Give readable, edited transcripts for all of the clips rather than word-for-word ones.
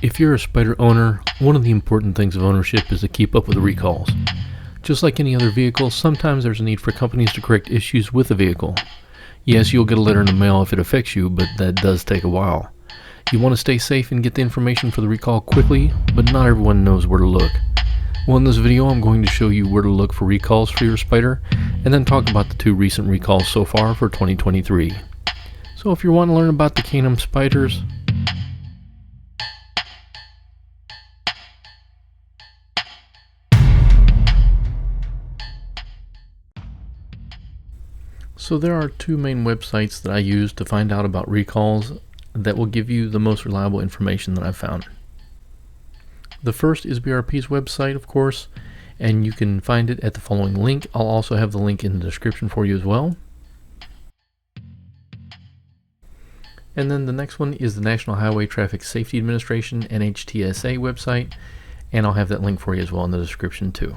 If you're a Spyder owner, one of the important things of ownership is to keep up with the recalls. Just like any other vehicle, sometimes there's a need for companies to correct issues with the vehicle. Yes, you'll get a letter in the mail if it affects you, but that does take a while. You want to stay safe and get the information for the recall quickly, but not everyone knows where to look. Well, in this video, I'm going to show you where to look for recalls for your Spyder, and then talk about the 2 recent recalls so far for 2023. So if you want to learn about the Can-Am Spyders, so there are 2 main websites that I use to find out about recalls that will give you the most reliable information that I've found. The first is BRP's website, of course, and you can find it at the following link. I'll also have the link in the description for you as well. And then the next one is the National Highway Traffic Safety Administration, NHTSA website, and I'll have that link for you as well in the description too.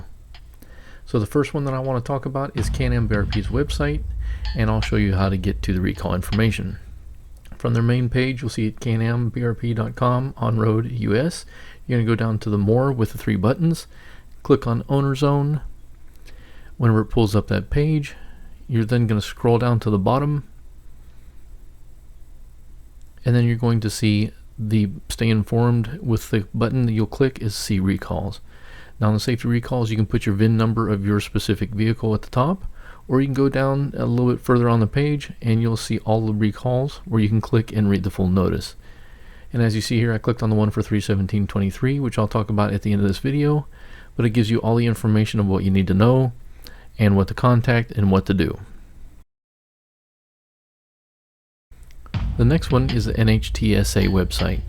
So the first one that I want to talk about is Can-Am BRP's website, and I'll show you how to get to the recall information. From their main page, you'll see at canambrp.com on road US. You're going to go down to the More with the 3 buttons, click on Owner Zone. Whenever it pulls up that page, you're then going to scroll down to the bottom, and then you're going to see the Stay Informed with the button that you'll click is See Recalls. Now on the safety recalls, you can put your VIN number of your specific vehicle at the top, or you can go down a little bit further on the page and you'll see all the recalls where you can click and read the full notice. And as you see here, I clicked on the one for 31723, which I'll talk about at the end of this video, but it gives you all the information of what you need to know and what to contact and what to do. The next one is the NHTSA website.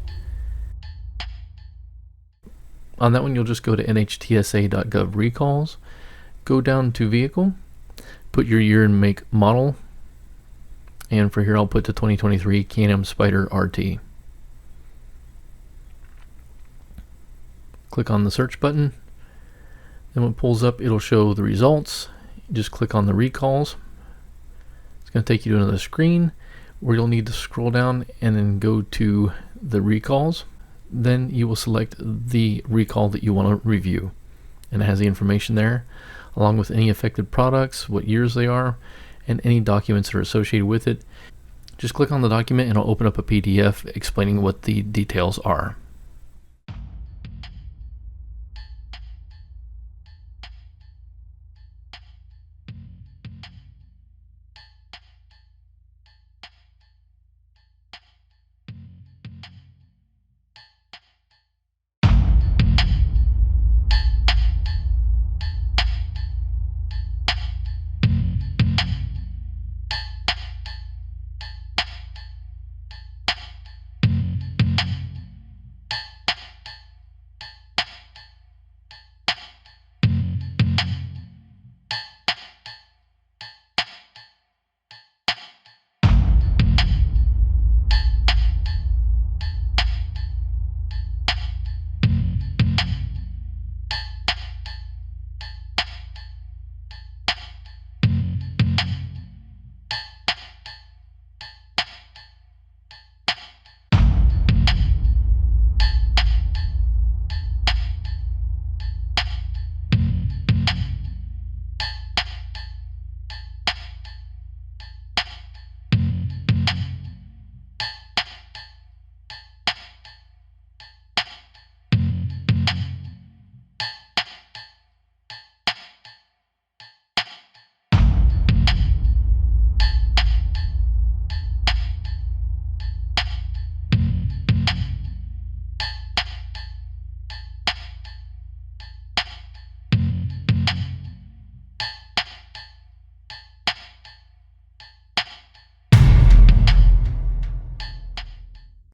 On that one, you'll just go to nhtsa.gov recalls, go down to vehicle, put your year and make model, and for here I'll put the 2023 Can-Am Spyder RT. Click on the search button, then when it pulls up it'll show the results. Just click on the recalls. It's going to take you to another screen where you'll need to scroll down and then go to the recalls. Then you will select the recall that you want to review, and it has the information there along with any affected products, what years they are, and any documents that are associated with it. Just click on the document and it'll open up a PDF explaining what the details are.